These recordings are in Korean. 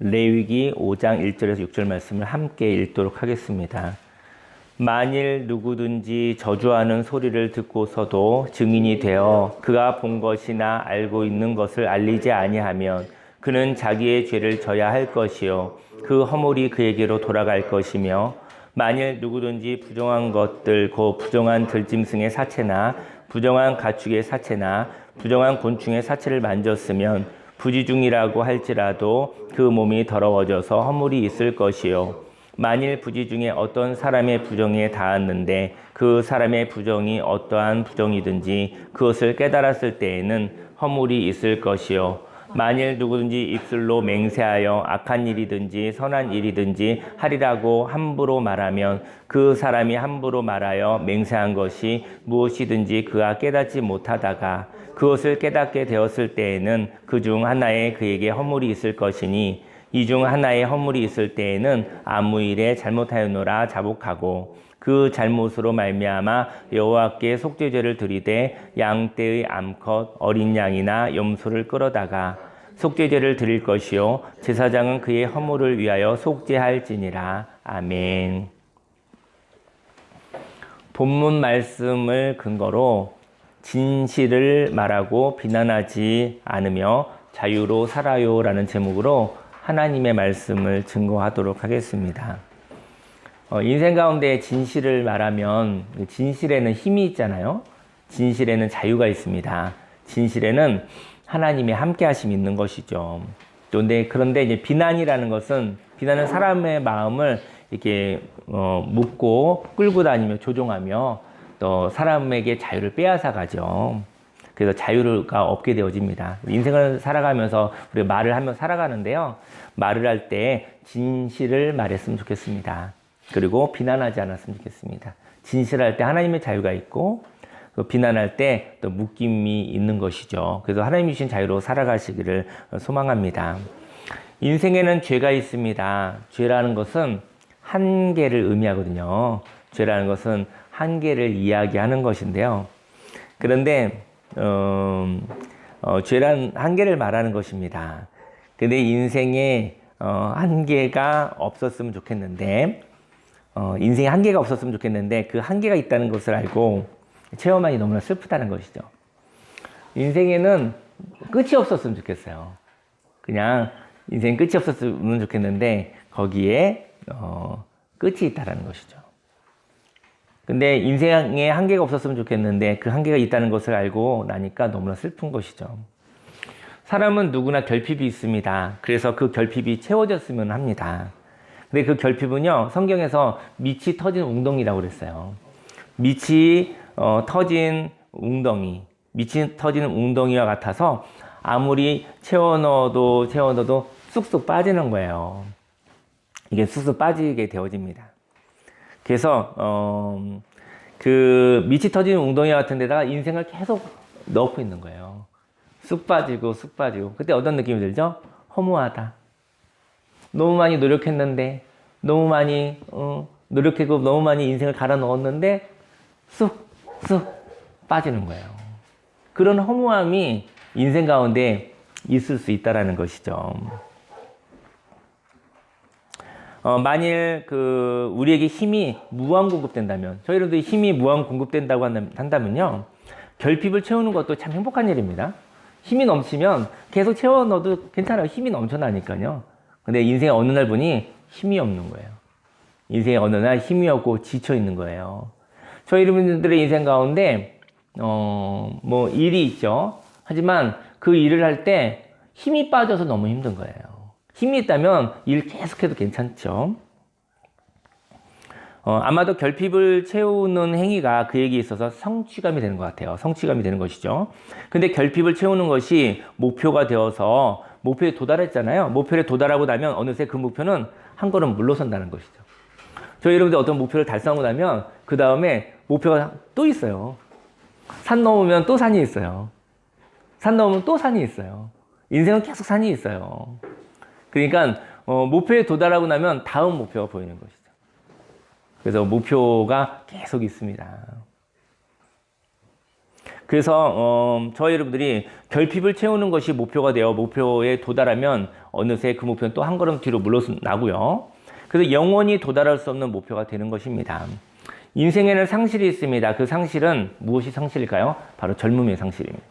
레위기 5장 1절에서 6절 말씀을 함께 읽도록 하겠습니다. 만일 누구든지 저주하는 소리를 듣고서도 증인이 되어 그가 본 것이나 알고 있는 것을 알리지 아니하면 그는 자기의 죄를 져야 할 것이요 그 허물이 그에게로 돌아갈 것이며 만일 누구든지 부정한 것들 곧 부정한 들짐승의 사체나 부정한 가축의 사체나 부정한 곤충의 사체를 만졌으면 부지중이라고 할지라도 그 몸이 더러워져서 허물이 있을 것이요 만일 부지 중에 어떤 사람의 부정에 닿았는데 그 사람의 부정이 어떠한 부정이든지 그것을 깨달았을 때에는 허물이 있을 것이요 만일 누구든지 입술로 맹세하여 악한 일이든지 선한 일이든지 하리라고 함부로 말하면 그 사람이 함부로 말하여 맹세한 것이 무엇이든지 그가 깨닫지 못하다가 그것을 깨닫게 되었을 때에는 그 중 하나에 그에게 허물이 있을 것이니 이 중 하나의 허물이 있을 때에는 아무 일에 잘못하였노라 자복하고 그 잘못으로 말미암아 여호와께 속죄제를 드리되 양떼의 암컷 어린 양이나 염소를 끌어다가 속죄제를 드릴 것이요 제사장은 그의 허물을 위하여 속죄할지니라. 아멘. 본문 말씀을 근거로 진실을 말하고 비난하지 않으며 자유로 살아요 라는 제목으로 하나님의 말씀을 증거하도록 하겠습니다. 인생 가운데 진실을 말하면 진실에는 힘이 있잖아요. 진실에는 자유가 있습니다. 진실에는 하나님의 함께하심이 있는 것이죠. 그런데 이제 비난이라는 것은 비난은 사람의 마음을 이렇게 묶고 끌고 다니며 조종하며 또 사람에게 자유를 빼앗아 가죠. 그래서 자유가 없게 되어집니다. 인생을 살아가면서 우리가 말을 하며 살아가는데요. 말을 할 때 진실을 말했으면 좋겠습니다. 그리고 비난하지 않았으면 좋겠습니다. 진실할 때 하나님의 자유가 있고 비난할 때 또 묶임이 있는 것이죠. 그래서 하나님이 주신 자유로 살아가시기를 소망합니다. 인생에는 죄가 있습니다. 죄라는 것은 한계를 의미하거든요. 죄라는 것은 한계를 이야기하는 것인데요. 그런데 죄란 한계를 말하는 것입니다. 근데 인생에 한계가 없었으면 좋겠는데 인생에 한계가 없었으면 좋겠는데 그 한계가 있다는 것을 알고 체험하니 너무나 슬프다는 것이죠. 인생에는 끝이 없었으면 좋겠어요. 그냥 인생 끝이 없었으면 좋겠는데 거기에 끝이 있다는 것이죠. 근데 인생에 한계가 없었으면 좋겠는데 그 한계가 있다는 것을 알고 나니까 너무나 슬픈 것이죠. 사람은 누구나 결핍이 있습니다. 그래서 그 결핍이 채워졌으면 합니다. 근데 그 결핍은요, 성경에서 밑이 터진 웅덩이라고 그랬어요. 밑이 터진 웅덩이, 밑이 터지는 웅덩이와 같아서 아무리 채워 넣어도 쑥쑥 빠지는 거예요. 이게 쑥쑥 빠지게 되어집니다. 그래서 그 밑이 터지는 웅덩이 같은 데다가 인생을 계속 넣고 있는 거예요. 쑥 빠지고 쑥 빠지고. 그때 어떤 느낌이 들죠? 허무하다. 너무 많이 노력했는데 너무 많이 노력했고 너무 많이 인생을 갈아 넣었는데 쑥쑥 빠지는 거예요. 그런 허무함이 인생 가운데 있을 수 있다라는 것이죠. 만일 우리에게 힘이 무한 공급된다면, 저희들도 힘이 무한 공급된다고 한다면요, 결핍을 채우는 것도 참 행복한 일입니다. 힘이 넘치면 계속 채워 넣어도 괜찮아요. 힘이 넘쳐나니까요. 근데 인생의 어느 날 보니 힘이 없는 거예요. 인생의 어느 날 힘이 없고 지쳐 있는 거예요. 저희 여러분들의 인생 가운데, 일이 있죠. 하지만 그 일을 할 때 힘이 빠져서 너무 힘든 거예요. 힘이 있다면 일 계속해도 괜찮죠. 아마도 결핍을 채우는 행위가 그에게 있어서 성취감이 되는 것 같아요. 성취감이 되는 것이죠. 근데 결핍을 채우는 것이 목표가 되어서 목표에 도달했잖아요. 목표에 도달하고 나면 어느새 그 목표는 한 걸음 물러선다는 것이죠. 저희 여러분들 어떤 목표를 달성하고 나면 그 다음에 목표가 또 있어요. 산 넘으면 또 산이 있어요. 산 넘으면 또 산이 있어요. 인생은 계속 산이 있어요. 그러니까 목표에 도달하고 나면 다음 목표가 보이는 것이죠. 그래서 목표가 계속 있습니다. 그래서 저희 여러분들이 결핍을 채우는 것이 목표가 되어 목표에 도달하면 어느새 그 목표는 또 한 걸음 뒤로 물러나고요. 그래서 영원히 도달할 수 없는 목표가 되는 것입니다. 인생에는 상실이 있습니다. 그 상실은 무엇이 상실일까요? 바로 젊음의 상실입니다.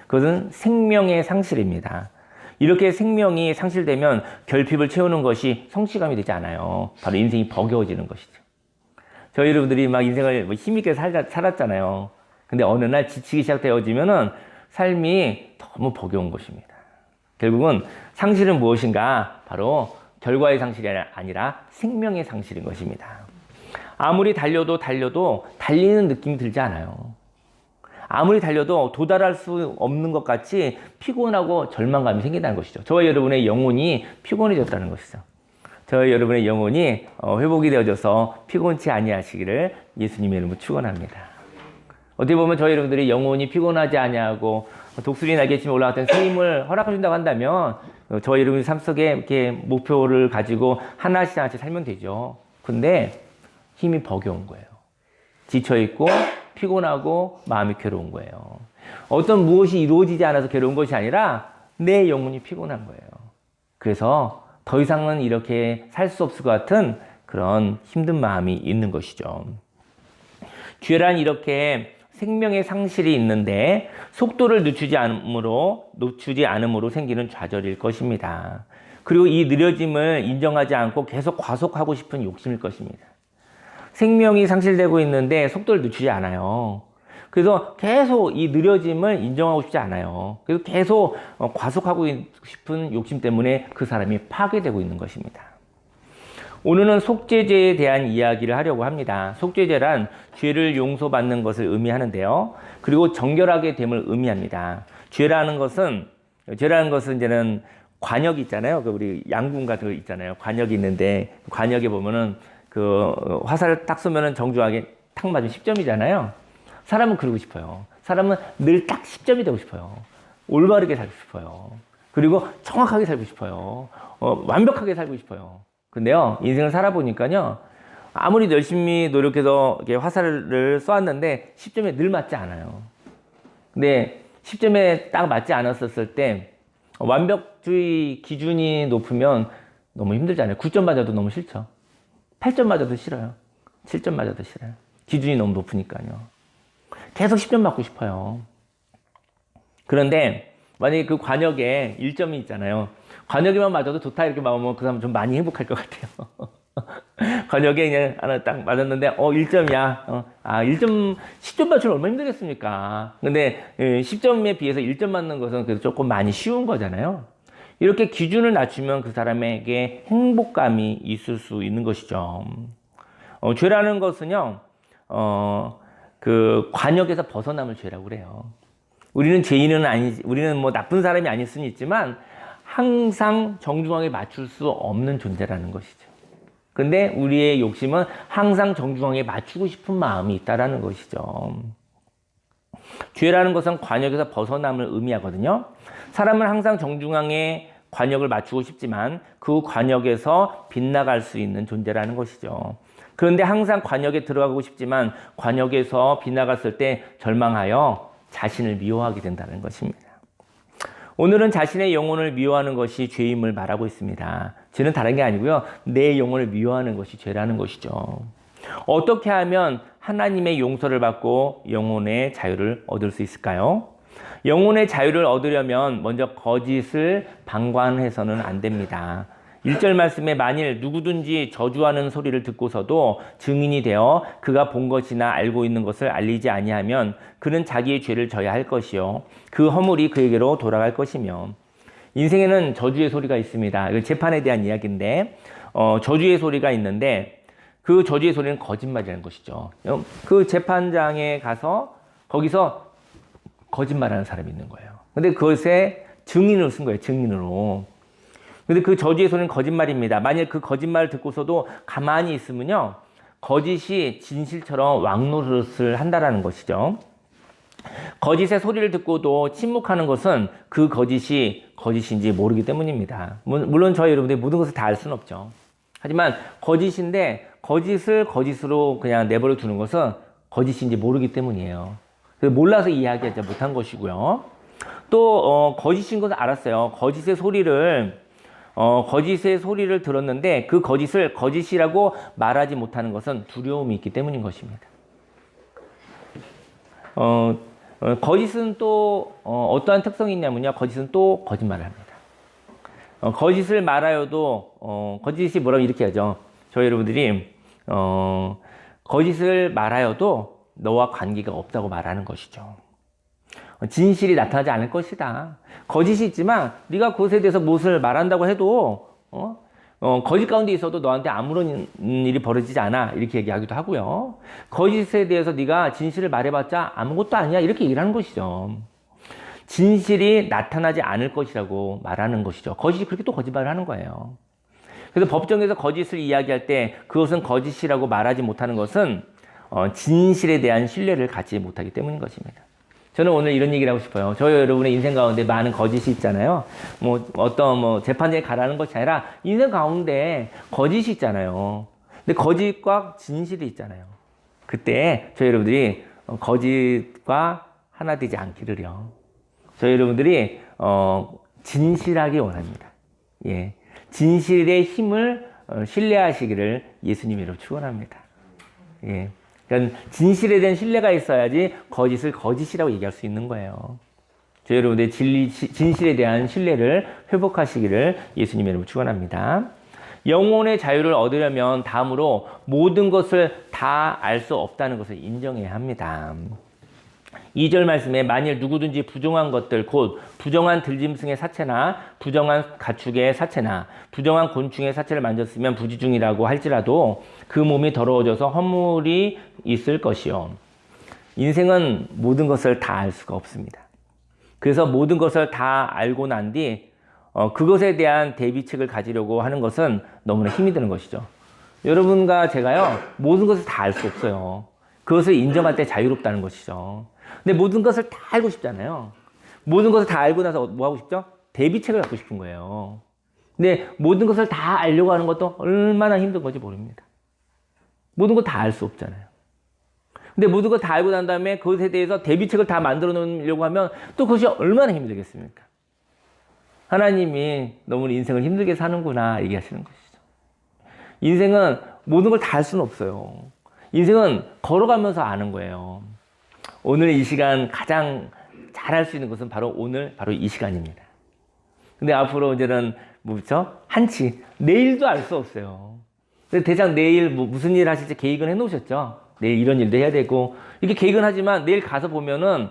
그것은 생명의 상실입니다. 이렇게 생명이 상실되면 결핍을 채우는 것이 성취감이 되지 않아요. 바로 인생이 버거워지는 것이죠. 저희 여러분들이 막 인생을 힘있게 살았잖아요. 근데 어느 날 지치기 시작되어지면은 삶이 너무 버거운 것입니다. 결국은 상실은 무엇인가? 바로 결과의 상실이 아니라 생명의 상실인 것입니다. 아무리 달려도 달리는 느낌이 들지 않아요. 아무리 달려도 도달할 수 없는 것 같이 피곤하고 절망감이 생긴다는 것이죠. 저와 여러분의 영혼이 피곤해졌다는 것이죠. 저와 여러분의 영혼이 회복이 되어져서 피곤치 아니하시기를 예수님의 이름으로 축원합니다. 어떻게 보면 저희 여러분들이 영혼이 피곤하지 아니하고 독수리 날개치며 올라갔던 새 힘을 허락해준다고 한다면 저희 여러분의 삶 속에 이렇게 목표를 가지고 하나씩 살면 되죠. 근데 힘이 버거운 거예요. 지쳐있고 피곤하고 마음이 괴로운 거예요. 어떤 무엇이 이루어지지 않아서 괴로운 것이 아니라 내 영혼이 피곤한 거예요. 그래서 더 이상은 이렇게 살 수 없을 것 같은 그런 힘든 마음이 있는 것이죠. 죄란 이렇게 생명의 상실이 있는데 속도를 늦추지 않음으로 생기는 좌절일 것입니다. 그리고 이 느려짐을 인정하지 않고 계속 과속하고 싶은 욕심일 것입니다. 생명이 상실되고 있는데 속도를 늦추지 않아요. 그래서 계속 이 느려짐을 인정하고 싶지 않아요. 그래서 계속 과속하고 싶은 욕심 때문에 그 사람이 파괴되고 있는 것입니다. 오늘은 속죄죄에 대한 이야기를 하려고 합니다. 속죄죄란 죄를 용서받는 것을 의미하는데요. 그리고 정결하게 됨을 의미합니다. 죄라는 것은 이제는 관역이 있잖아요. 우리 양궁 같은 거 있잖아요. 관역이 있는데 관역에 보면은 그 화살을 딱 쏘면은 정중하게 탁 맞으면 10점이잖아요. 사람은 그러고 싶어요. 사람은 늘 딱 10점이 되고 싶어요. 올바르게 살고 싶어요. 그리고 정확하게 살고 싶어요. 완벽하게 살고 싶어요. 근데요, 인생을 살아보니까요, 아무리 열심히 노력해서 이렇게 화살을 쏘았는데 10점에 늘 맞지 않아요. 근데 10점에 딱 맞지 않았었을 때 완벽주의 기준이 높으면 너무 힘들잖아요. 9점 맞아도 너무 싫죠. 8점 맞아도 싫어요. 7점 맞아도 싫어요. 기준이 너무 높으니까요. 계속 10점 맞고 싶어요. 그런데 만약에 그 관역에 1점이 있잖아요. 관역에만 맞아도 좋다 이렇게 마음은 그 사람은 좀 많이 행복할 것 같아요. 관역에 그냥 하나 딱 맞았는데 1점이야. 1점 10점 맞추면 얼마나 힘들겠습니까? 근데 10점에 비해서 1점 맞는 것은 그래도 조금 많이 쉬운 거잖아요. 이렇게 기준을 낮추면 그 사람에게 행복감이 있을 수 있는 것이죠. 죄라는 것은요, 그 관역에서 벗어남을 죄라고 그래요. 우리는 뭐 나쁜 사람이 아닐 수는 있지만 항상 정중하게 맞출 수 없는 존재라는 것이죠. 근데 우리의 욕심은 항상 정중하게 맞추고 싶은 마음이 있다라는 것이죠. 죄라는 것은 관역에서 벗어남을 의미하거든요. 사람은 항상 정중하게 관역을 맞추고 싶지만 그 관역에서 빗나갈 수 있는 존재라는 것이죠. 그런데 항상 관역에 들어가고 싶지만 관역에서 빗나갔을 때 절망하여 자신을 미워하게 된다는 것입니다. 오늘은 자신의 영혼을 미워하는 것이 죄임을 말하고 있습니다. 죄는 다른 게 아니고요. 내 영혼을 미워하는 것이 죄라는 것이죠. 어떻게 하면 하나님의 용서를 받고 영혼의 자유를 얻을 수 있을까요? 영혼의 자유를 얻으려면 먼저 거짓을 방관해서는 안 됩니다. 1절 말씀에 만일 누구든지 저주하는 소리를 듣고서도 증인이 되어 그가 본 것이나 알고 있는 것을 알리지 아니하면 그는 자기의 죄를 져야 할 것이요 그 허물이 그에게로 돌아갈 것이며. 인생에는 저주의 소리가 있습니다. 이거 재판에 대한 이야기인데 저주의 소리가 있는데 그 저주의 소리는 거짓말이라는 것이죠. 그 재판장에 가서 거기서 거짓말하는 사람이 있는 거예요. 근데 그것에 증인을 쓴 거예요. 증인으로. 근데 그 저주의 소리는 거짓말입니다. 만약 그 거짓말을 듣고서도 가만히 있으면요, 거짓이 진실처럼 왕노릇을 한다라는 것이죠. 거짓의 소리를 듣고도 침묵하는 것은 그 거짓이 거짓인지 모르기 때문입니다. 물론 저희 여러분들이 모든 것을 다 알 수는 없죠. 하지만 거짓인데 거짓을 거짓으로 그냥 내버려 두는 것은 거짓인지 모르기 때문이에요. 그래서 몰라서 이야기하지 못한 것이고요. 또 거짓인 것을 알았어요. 거짓의 소리를 들었는데 그 거짓을 거짓이라고 말하지 못하는 것은 두려움이 있기 때문인 것입니다. 거짓은 또 어떠한 특성이 있냐면요. 거짓은 또 거짓말을 합니다. 거짓을 말하여도 거짓이 뭐라고 이렇게 하죠. 저희 여러분들이 거짓을 말하여도 너와 관계가 없다고 말하는 것이죠. 진실이 나타나지 않을 것이다. 거짓이 있지만 네가 그것에 대해서 무엇을 말한다고 해도 거짓 가운데 있어도 너한테 아무런 일이 벌어지지 않아. 이렇게 얘기하기도 하고요. 거짓에 대해서 네가 진실을 말해봤자 아무것도 아니야. 이렇게 얘기를 하는 것이죠. 진실이 나타나지 않을 것이라고 말하는 것이죠. 거짓이 그렇게 또 거짓말을 하는 거예요. 그래서 법정에서 거짓을 이야기할 때 그것은 거짓이라고 말하지 못하는 것은 진실에 대한 신뢰를 갖지 못하기 때문인 것입니다. 저는 오늘 이런 얘기를 하고 싶어요. 저희 여러분의 인생 가운데 많은 거짓이 있잖아요. 어떤 재판장에 가라는 것이 아니라 인생 가운데 거짓이 있잖아요. 근데 거짓과 진실이 있잖아요. 그때 저희 여러분들이 거짓과 하나 되지 않기를요. 저희 여러분들이 진실하기 원합니다. 예, 진실의 힘을 신뢰하시기를 예수님 이름으로 축원합니다. 예. 그러니까 진실에 대한 신뢰가 있어야지 거짓을 거짓이라고 얘기할 수 있는 거예요. 저희 여러분들 진실에 대한 신뢰를 회복하시기를 예수님 이름으로 축원합니다. 영혼의 자유를 얻으려면 다음으로 모든 것을 다 알 수 없다는 것을 인정해야 합니다. 2절 말씀에 만일 누구든지 부정한 것들 곧 부정한 들짐승의 사체나 부정한 가축의 사체나 부정한 곤충의 사체를 만졌으면 부지중이라고 할지라도 그 몸이 더러워져서 허물이 있을 것이요. 인생은 모든 것을 다 알 수가 없습니다. 그래서 모든 것을 다 알고 난 뒤 그것에 대한 대비책을 가지려고 하는 것은 너무나 힘이 드는 것이죠. 여러분과 제가요 모든 것을 다 알 수 없어요. 그것을 인정할 때 자유롭다는 것이죠. 근데 모든 것을 다 알고 싶잖아요. 모든 것을 다 알고 나서 뭐 하고 싶죠? 대비책을 갖고 싶은 거예요. 근데 모든 것을 다 알려고 하는 것도 얼마나 힘든 건지 모릅니다. 모든 걸 다 알 수 없잖아요. 근데 모든 걸 다 알고 난 다음에 그것에 대해서 대비책을 다 만들어 놓으려고 하면 또 그것이 얼마나 힘들겠습니까? 하나님이 너무 인생을 힘들게 사는구나 얘기하시는 것이죠. 인생은 모든 걸 다 알 수는 없어요. 인생은 걸어가면서 아는 거예요. 오늘 이 시간 가장 잘할 수 있는 것은 바로 오늘, 바로 이 시간입니다. 근데 앞으로 이제는 뭐죠? 한치, 내일도 알 수 없어요. 근데 대장 내일 무슨 일 하실지 계획은 해놓으셨죠? 내일 이런 일도 해야 되고, 이렇게 계획은 하지만 내일 가서 보면은,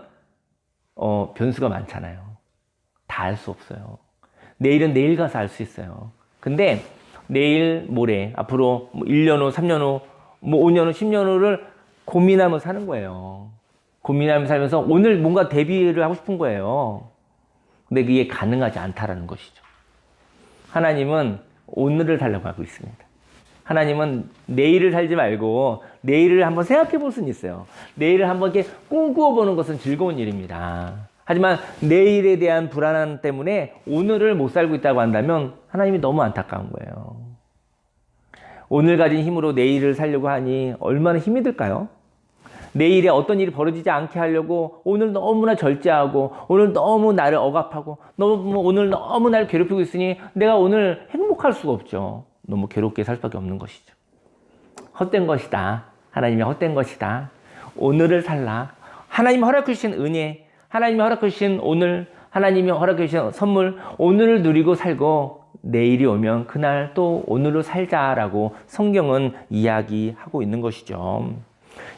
변수가 많잖아요. 다 알 수 없어요. 내일은 내일 가서 알 수 있어요. 근데 내일, 모레, 앞으로 1년 후, 3년 후, 5년 후, 10년 후를 고민하면서 사는 거예요. 고민하면서 살면서 오늘 뭔가 대비를 하고 싶은 거예요. 근데 그게 가능하지 않다라는 것이죠. 하나님은 오늘을 살라고 하고 있습니다. 하나님은 내일을 살지 말고 내일을 한번 생각해 볼 수는 있어요. 내일을 한번 이렇게 꿈꾸어 보는 것은 즐거운 일입니다. 하지만 내일에 대한 불안함 때문에 오늘을 못 살고 있다고 한다면 하나님이 너무 안타까운 거예요. 오늘 가진 힘으로 내일을 살려고 하니 얼마나 힘이 들까요? 내일에 어떤 일이 벌어지지 않게 하려고 오늘 너무나 절제하고 오늘 너무 나를 억압하고 오늘 너무 나를 괴롭히고 있으니 내가 오늘 행복할 수가 없죠. 너무 괴롭게 살 수밖에 없는 것이죠. 헛된 것이다. 하나님이 헛된 것이다. 오늘을 살라. 하나님이 허락해 주신 은혜, 하나님이 허락해 주신 오늘, 하나님이 허락해 주신 선물, 오늘을 누리고 살고 내일이 오면 그날 또 오늘로 살자라고 성경은 이야기하고 있는 것이죠.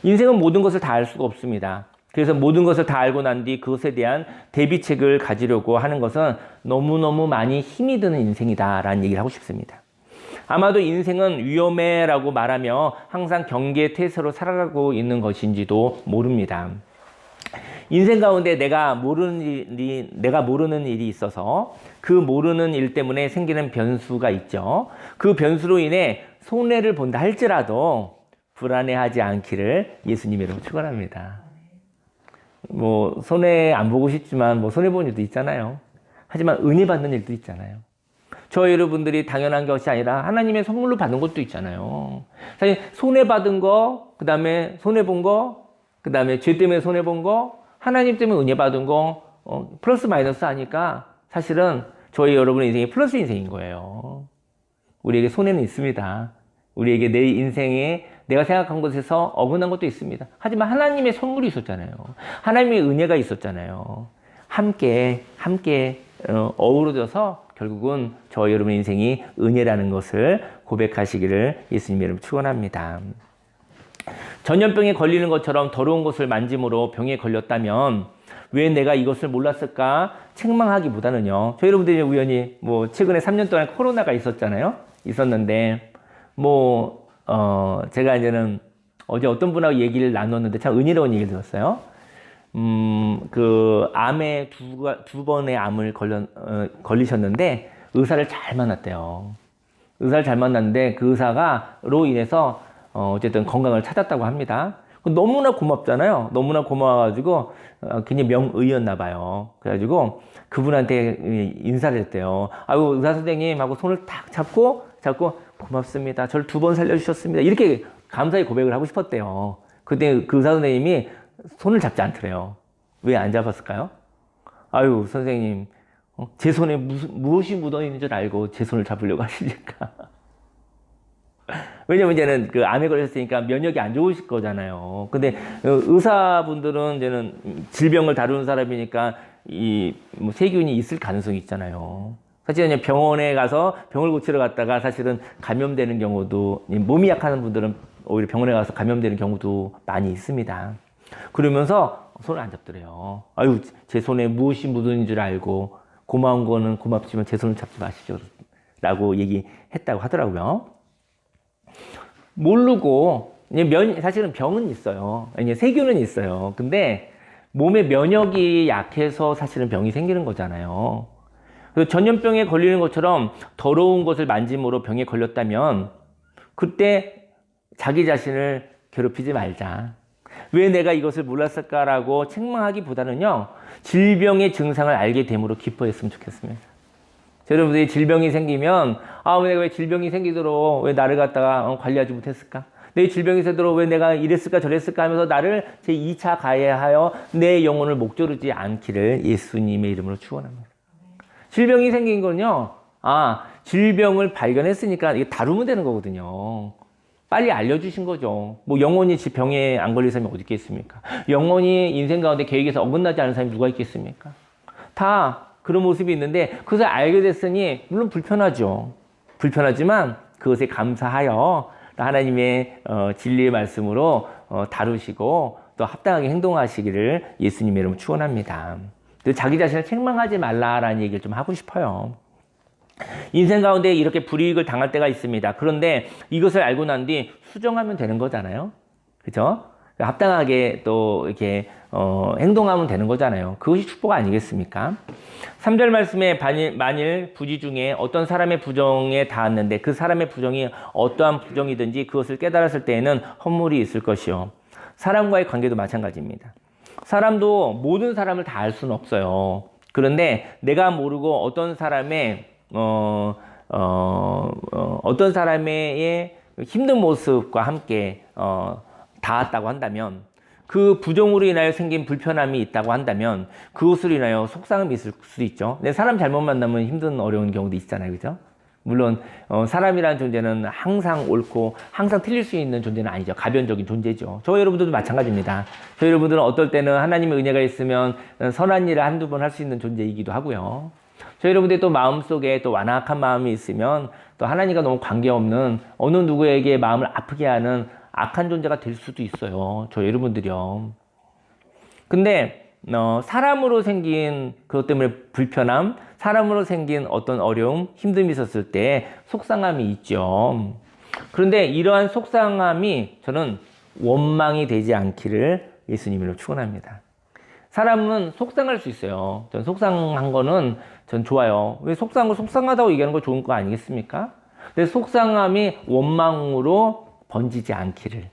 인생은 모든 것을 다 알 수가 없습니다. 그래서 모든 것을 다 알고 난 뒤 그것에 대한 대비책을 가지려고 하는 것은 너무너무 많이 힘이 드는 인생이다라는 얘기를 하고 싶습니다. 아마도 인생은 위험해라고 말하며 항상 경계 태세로 살아가고 있는 것인지도 모릅니다. 인생 가운데 내가 모르는 일이 있어서 그 모르는 일 때문에 생기는 변수가 있죠. 그 변수로 인해 손해를 본다 할지라도 불안해하지 않기를 예수님 이름으로 축원합니다. 손해 안 보고 싶지만 손해 보는 일도 있잖아요. 하지만 은혜 받는 일도 있잖아요. 저 여러분들이 당연한 것이 아니라 하나님의 선물로 받는 것도 있잖아요. 사실 손해 받은 거, 그 다음에 손해 본 거, 그 다음에 죄 때문에 손해본 거, 하나님 때문에 은혜 받은 거, 플러스 마이너스 하니까 사실은 저희 여러분의 인생이 플러스 인생인 거예요. 우리에게 손해는 있습니다. 우리에게 내 인생에 내가 생각한 것에서 어긋난 것도 있습니다. 하지만 하나님의 선물이 있었잖아요. 하나님의 은혜가 있었잖아요. 함께 어우러져서 결국은 저희 여러분의 인생이 은혜라는 것을 고백하시기를 예수님 이름으로 축원합니다. 전염병에 걸리는 것처럼 더러운 것을 만짐으로 병에 걸렸다면 왜 내가 이것을 몰랐을까 책망하기보다는요. 저희 여러분들이 우연히 최근에 3년 동안 코로나가 있었는데 제가 이제는 어제 어떤 분하고 얘기를 나눴는데 참 은혜로운 얘기를 들었어요. 암에 두 번의 암을 걸리셨는데 의사를 잘 만났대요. 의사를 잘 만났는데 그 의사로 인해서 어쨌든 건강을 찾았다고 합니다. 너무나 고맙잖아요. 너무나 고마워가지고 굉장히 명의였나 봐요. 그래가지고 그분한테 인사를 했대요. 아유 의사 선생님 하고 손을 탁 잡고 고맙습니다. 저를 2번 살려주셨습니다. 이렇게 감사의 고백을 하고 싶었대요. 그때 그 의사 선생님이 손을 잡지 않더래요. 왜 안 잡았을까요? 아유 선생님 제 손에 무엇이 묻어 있는 줄 알고 제 손을 잡으려고 하시니까. 왜냐면 이제는 그 암에 걸렸으니까 면역이 안 좋으실 거잖아요. 근데 의사분들은 이제는 질병을 다루는 사람이니까 세균이 있을 가능성이 있잖아요. 사실은 병원에 가서 병을 고치러 갔다가 사실은 감염되는 경우도, 몸이 약한 분들은 오히려 병원에 가서 감염되는 경우도 많이 있습니다. 그러면서 손을 안 잡더래요. 아유 제 손에 무엇이 묻은 줄 알고 고마운 거는 고맙지만 제 손을 잡지 마시죠 라고 얘기했다고 하더라고요. 모르고 사실은 병은 있어요. 세균은 있어요. 근데 몸의 면역이 약해서 사실은 병이 생기는 거잖아요. 그래서 전염병에 걸리는 것처럼 더러운 것을 만짐으로 병에 걸렸다면 그때 자기 자신을 괴롭히지 말자. 왜 내가 이것을 몰랐을까라고 책망하기보다는요. 질병의 증상을 알게 됨으로 기뻐했으면 좋겠습니다. 여러분들이 질병이 생기면 내가 왜 질병이 생기도록 왜 나를 갖다가 관리하지 못했을까? 내 질병이 생기도록 왜 내가 이랬을까 저랬을까 하면서 나를 제2차 가해하여 내 영혼을 목조르지 않기를 예수님의 이름으로 축원합니다. 질병이 생긴 건요. 질병을 발견했으니까 이게 다루면 되는 거거든요. 빨리 알려주신 거죠. 영원히 병에 안 걸릴 사람이 어디 있겠습니까? 영원히 인생 가운데 계획에서 어긋나지 않은 사람이 누가 있겠습니까? 다 그런 모습이 있는데 그것을 알게 됐으니 물론 불편하죠. 불편하지만 그것에 감사하여 하나님의 진리의 말씀으로 다루시고 또 합당하게 행동하시기를 예수님의 이름으로 축원합니다. 자기 자신을 책망하지 말라라는 얘기를 좀 하고 싶어요. 인생 가운데 이렇게 불이익을 당할 때가 있습니다. 그런데 이것을 알고 난 뒤 수정하면 되는 거잖아요. 그죠? 합당하게 또 이렇게 행동하면 되는 거잖아요. 그것이 축복 아니겠습니까? 3절 말씀에 만일 부지 중에 어떤 사람의 부정에 닿았는데 그 사람의 부정이 어떠한 부정이든지 그것을 깨달았을 때에는 헛물이 있을 것이요. 사람과의 관계도 마찬가지입니다. 사람도 모든 사람을 다 알 수는 없어요. 그런데 내가 모르고 어떤 사람의 힘든 모습과 함께 닿았다고 한다면 그 부정으로 인하여 생긴 불편함이 있다고 한다면 그것으로 인하여 속상함이 있을 수도 있죠. 근데 사람 잘못 만나면 힘든 어려운 경우도 있잖아요. 그죠? 물론 사람이라는 존재는 항상 옳고 항상 틀릴 수 있는 존재는 아니죠. 가변적인 존재죠. 저 여러분들도 마찬가지입니다. 저 여러분들은 어떨 때는 하나님의 은혜가 있으면 선한 일을 한두 번 할 수 있는 존재이기도 하고요. 저 여러분들이 또 마음속에 또 완악한 마음이 있으면 또 하나님과 너무 관계없는 어느 누구에게 마음을 아프게 하는 악한 존재가 될 수도 있어요. 저 여러분들이요. 근데 사람으로 생긴 그것 때문에 불편함, 사람으로 생긴 어떤 어려움, 힘듦이 있었을 때 속상함이 있죠. 그런데 이러한 속상함이 저는 원망이 되지 않기를 예수님으로 축원합니다. 사람은 속상할 수 있어요. 전 속상한 거는 전 좋아요. 왜 속상하다고 얘기하는 거 좋은 거 아니겠습니까? 근데 속상함이 원망으로 번지지 않기를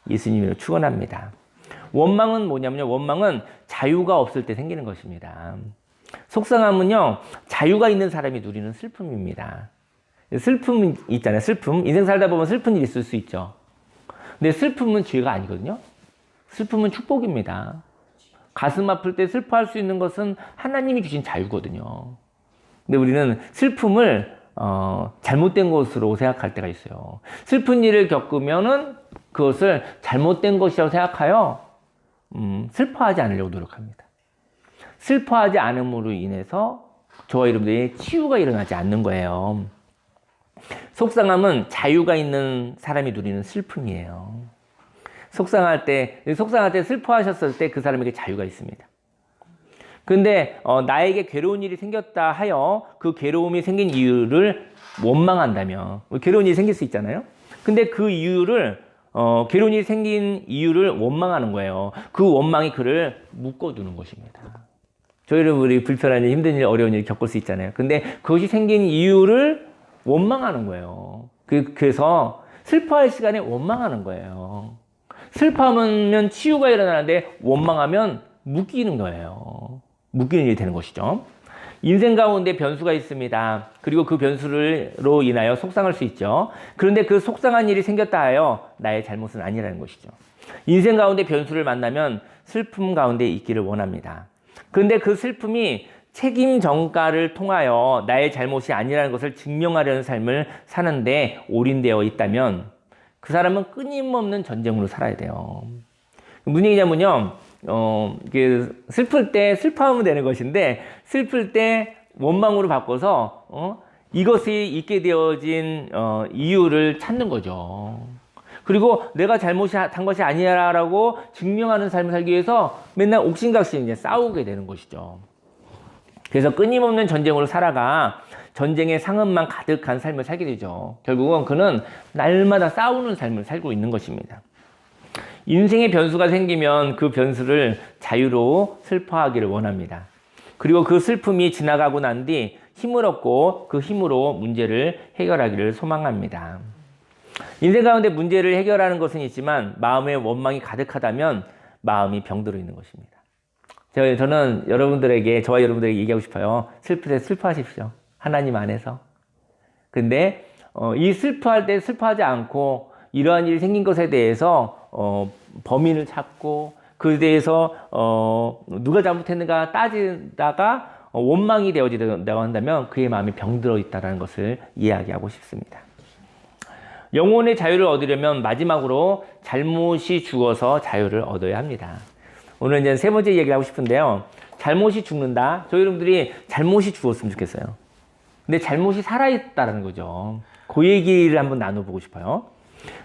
예수님으로 축원합니다. 원망은 뭐냐면요. 원망은 자유가 없을 때 생기는 것입니다. 속상함은요. 자유가 있는 사람이 누리는 슬픔입니다. 슬픔 있잖아요. 슬픔. 인생 살다 보면 슬픈 일이 있을 수 있죠. 근데 슬픔은 죄가 아니거든요. 슬픔은 축복입니다. 가슴 아플 때 슬퍼할 수 있는 것은 하나님이 주신 자유거든요. 근데 우리는 슬픔을 잘못된 것으로 생각할 때가 있어요. 슬픈 일을 겪으면은 그것을 잘못된 것이라고 생각하여 슬퍼하지 않으려고 노력합니다. 슬퍼하지 않음으로 인해서 저와 여러분들의 치유가 일어나지 않는 거예요. 속상함은 자유가 있는 사람이 누리는 슬픔이에요. 속상할 때 슬퍼하셨을 때 그 사람에게 자유가 있습니다. 근데 나에게 괴로운 일이 생겼다 하여 그 괴로움이 생긴 이유를 원망한다면, 괴로운 일이 생길 수 있잖아요. 근데 그 이유를 괴로운 일이 생긴 이유를 원망하는 거예요. 그 원망이 그를 묶어두는 것입니다. 저희는 우리 불편한 일, 힘든 일, 어려운 일 겪을 수 있잖아요. 근데 그것이 생긴 이유를 원망하는 거예요. 그래서 슬퍼할 시간에 원망하는 거예요. 슬퍼하면 치유가 일어나는데 원망하면 묶이는 거예요. 묶이는 일이 되는 것이죠. 인생 가운데 변수가 있습니다. 그리고 그 변수로 인하여 속상할 수 있죠. 그런데 그 속상한 일이 생겼다 하여 나의 잘못은 아니라는 것이죠. 인생 가운데 변수를 만나면 슬픔 가운데 있기를 원합니다. 그런데 그 슬픔이 책임 전가를 통하여 나의 잘못이 아니라는 것을 증명하려는 삶을 사는데 올인되어 있다면 그 사람은 끊임없는 전쟁으로 살아야 돼요. 무슨 얘기냐면요. 슬플 때 슬퍼하면 되는 것인데 슬플 때 원망으로 바꿔서 이것이 있게 되어진 이유를 찾는 거죠. 그리고 내가 잘못한 것이 아니라고 증명하는 삶을 살기 위해서 맨날 옥신각신 이제 싸우게 되는 것이죠. 그래서 끊임없는 전쟁으로 살아가 전쟁의 상흔만 가득한 삶을 살게 되죠. 결국은 그는 날마다 싸우는 삶을 살고 있는 것입니다. 인생의 변수가 생기면 그 변수를 자유로 슬퍼하기를 원합니다. 그리고 그 슬픔이 지나가고 난 뒤 힘을 얻고 그 힘으로 문제를 해결하기를 소망합니다. 인생 가운데 문제를 해결하는 것은 있지만 마음에 원망이 가득하다면 마음이 병들어 있는 것입니다. 저는 저와 여러분들에게 얘기하고 싶어요. 슬플 때 슬퍼하십시오. 하나님 안에서. 근데 이 슬퍼할 때 슬퍼하지 않고 이러한 일이 생긴 것에 대해서 범인을 찾고 그에 대해서 누가 잘못했는가 따지다가 원망이 되어진다고 한다면 그의 마음이 병들어 있다는 것을 이야기하고 싶습니다. 영혼의 자유를 얻으려면 마지막으로 잘못이 죽어서 자유를 얻어야 합니다. 오늘 이제 세 번째 얘기를 하고 싶은데요. 잘못이 죽는다. 저희 여러분들이 잘못이 죽었으면 좋겠어요. 근데 잘못이 살아있다는 거죠. 그 얘기를 한번 나눠보고 싶어요.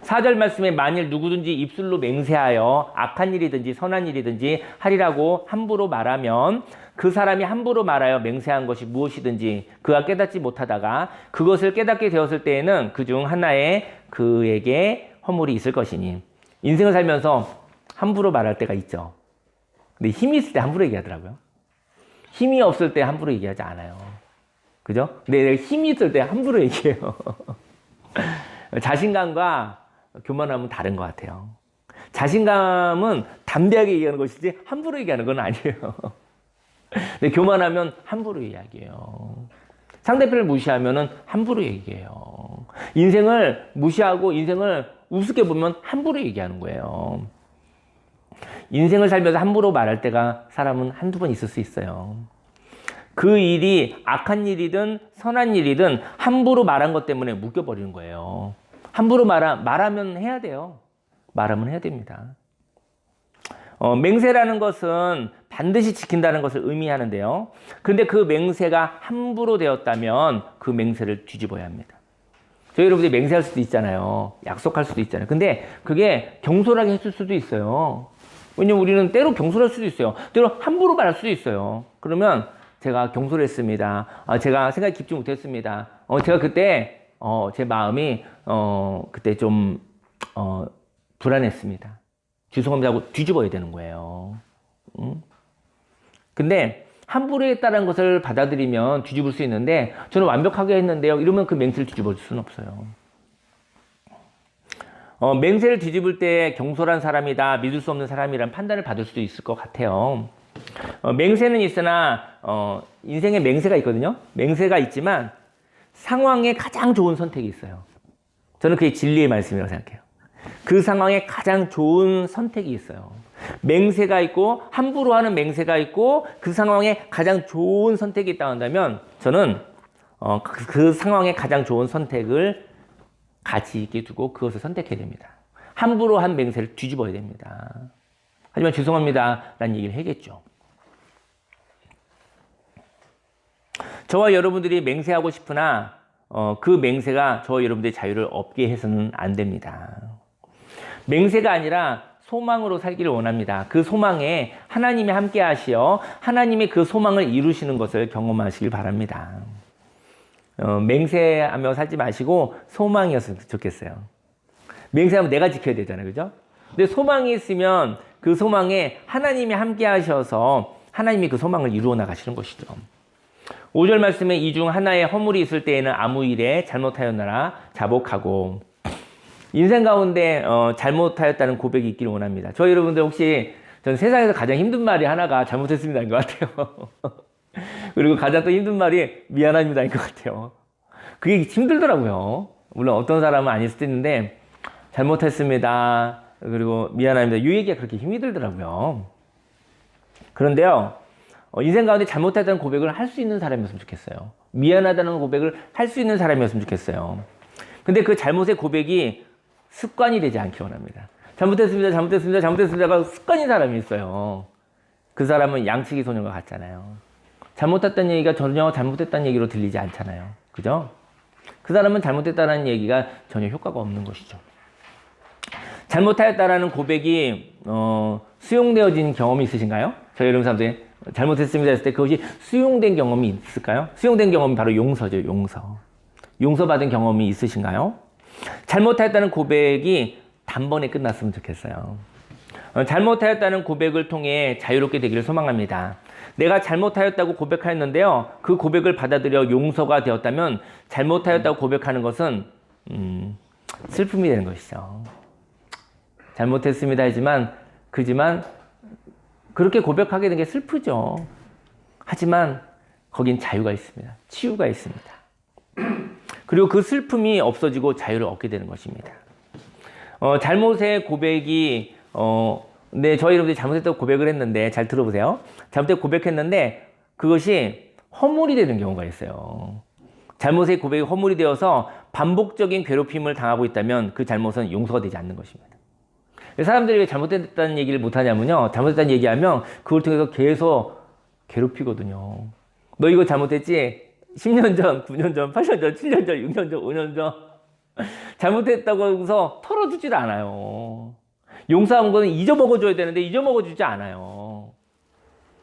4절 말씀에 만일 누구든지 입술로 맹세하여 악한 일이든지 선한 일이든지 하리라고 함부로 말하면 그 사람이 함부로 말하여 맹세한 것이 무엇이든지 그가 깨닫지 못하다가 그것을 깨닫게 되었을 때에는 그중 하나에 그에게 허물이 있을 것이니. 인생을 살면서 함부로 말할 때가 있죠. 근데 힘이 있을 때 함부로 얘기하더라고요. 힘이 없을 때 함부로 얘기하지 않아요. 그죠? 근데 힘이 있을 때 함부로 얘기해요. 자신감과 교만함은 다른 것 같아요. 자신감은 담대하게 얘기하는 것이지 함부로 얘기하는 건 아니에요. 근데 교만하면 함부로 이야기해요. 상대편을 무시하면 함부로 얘기해요. 인생을 무시하고 인생을 우습게 보면 함부로 얘기하는 거예요. 인생을 살면서 함부로 말할 때가 사람은 한두 번 있을 수 있어요. 그 일이 악한 일이든 선한 일이든 함부로 말한 것 때문에 묶여버리는 거예요. 함부로 말하면 해야 돼요. 말하면 해야 됩니다. 맹세라는 것은 반드시 지킨다는 것을 의미하는데요. 그런데 그 맹세가 함부로 되었다면 그 맹세를 뒤집어야 합니다. 저희 여러분들이 맹세할 수도 있잖아요. 약속할 수도 있잖아요. 근데 그게 경솔하게 했을 수도 있어요. 왜냐면 우리는 때로 경솔할 수도 있어요. 때로 함부로 말할 수도 있어요. 그러면 제가 경솔했습니다. 제가 생각이 깊지 못했습니다. 제가 그때 제 마음이 그때 좀 불안했습니다. 죄송합니다 하고 뒤집어야 되는 거예요. 근데 함부로 했다는 것을 받아들이면 뒤집을 수 있는데 저는 완벽하게 했는데요. 이러면 그 맹세를 뒤집어 줄 수는 없어요. 맹세를 뒤집을 때 경솔한 사람이다, 믿을 수 없는 사람이라는 판단을 받을 수도 있을 것 같아요. 맹세는 있으나 인생에 맹세가 있거든요. 맹세가 있지만 상황에 가장 좋은 선택이 있어요. 저는 그게 진리의 말씀이라고 생각해요. 그 상황에 가장 좋은 선택이 있어요. 맹세가 있고 함부로 하는 맹세가 있고 그 상황에 가장 좋은 선택이 있다고 한다면 저는 그 상황에 가장 좋은 선택을 가치 있게 두고 그것을 선택해야 됩니다. 함부로 한 맹세를 뒤집어야 됩니다. 하지만 죄송합니다 라는 얘기를 해야겠죠. 저와 여러분들이 맹세하고 싶으나 그 맹세가 저와 여러분들의 자유를 얻게 해서는 안 됩니다. 맹세가 아니라 소망으로 살기를 원합니다. 그 소망에 하나님이 함께 하시어 하나님이 그 소망을 이루시는 것을 경험하시길 바랍니다. 맹세하며 살지 마시고 소망이었으면 좋겠어요. 맹세하면 내가 지켜야 되잖아요. 그죠? 근데 소망이 있으면 그 소망에 하나님이 함께 하셔서 하나님이 그 소망을 이루어 나가시는 것이죠. 5절 말씀에 이 중 하나의 허물이 있을 때에는 아무 일에 잘못하였나라 자복하고 인생 가운데 잘못하였다는 고백이 있기를 원합니다. 저 여러분들 혹시 전 세상에서 가장 힘든 말이 하나가 잘못했습니다인 것 같아요. 그리고 가장 또 힘든 말이 미안합니다인 것 같아요. 그게 힘들더라고요. 물론 어떤 사람은 아닐 수도 있는데 잘못했습니다. 그리고 미안합니다. 이 얘기가 그렇게 힘이 들더라고요. 그런데요. 인생 가운데 잘못했다는 고백을 할 수 있는 사람이었으면 좋겠어요. 미안하다는 고백을 할 수 있는 사람이었으면 좋겠어요. 근데 그 잘못의 고백이 습관이 되지 않기 원합니다. 잘못했습니다. 잘못했습니다. 잘못했습니다가 습관인 사람이 있어요. 그 사람은 양치기 소년과 같잖아요. 잘못했다는 얘기가 전혀 잘못했다는 얘기로 들리지 않잖아요. 그죠? 그 사람은 잘못했다는 얘기가 전혀 효과가 없는 것이죠. 잘못하였다라는 고백이 수용되어진 경험이 있으신가요? 저희 여러분 사람들이 잘못했습니다 했을 때 그것이 수용된 경험이 있을까요? 수용된 경험이 바로 용서죠. 용서받은 경험이 있으신가요? 잘못하였다는 고백이 단번에 끝났으면 좋겠어요. 잘못하였다는 고백을 통해 자유롭게 되기를 소망합니다. 내가 잘못하였다고 고백하였는데요. 그 고백을 받아들여 용서가 되었다면 잘못하였다고 고백하는 것은 슬픔이 되는 것이죠. 잘못했습니다 그지만 그렇게 고백하게 된 게 슬프죠. 하지만 거긴 자유가 있습니다. 치유가 있습니다. 그리고 그 슬픔이 없어지고 자유를 얻게 되는 것입니다. 잘못의 고백이 네, 저희 여러분들이 잘못했다고 고백을 했는데 잘 들어보세요. 잘못했다고 고백했는데 그것이 허물이 되는 경우가 있어요. 잘못의 고백이 허물이 되어서 반복적인 괴롭힘을 당하고 있다면 그 잘못은 용서가 되지 않는 것입니다. 사람들이 왜 잘못했다는 얘기를 못하냐면요. 잘못했다는 얘기하면 그걸 통해서 계속 괴롭히거든요. 너 이거 잘못했지? 10년 전, 9년 전, 8년 전, 7년 전, 6년 전, 5년 전 잘못했다고 해서 털어주질 않아요. 용서한 거는 잊어먹어줘야 되는데 잊어먹어주지 않아요.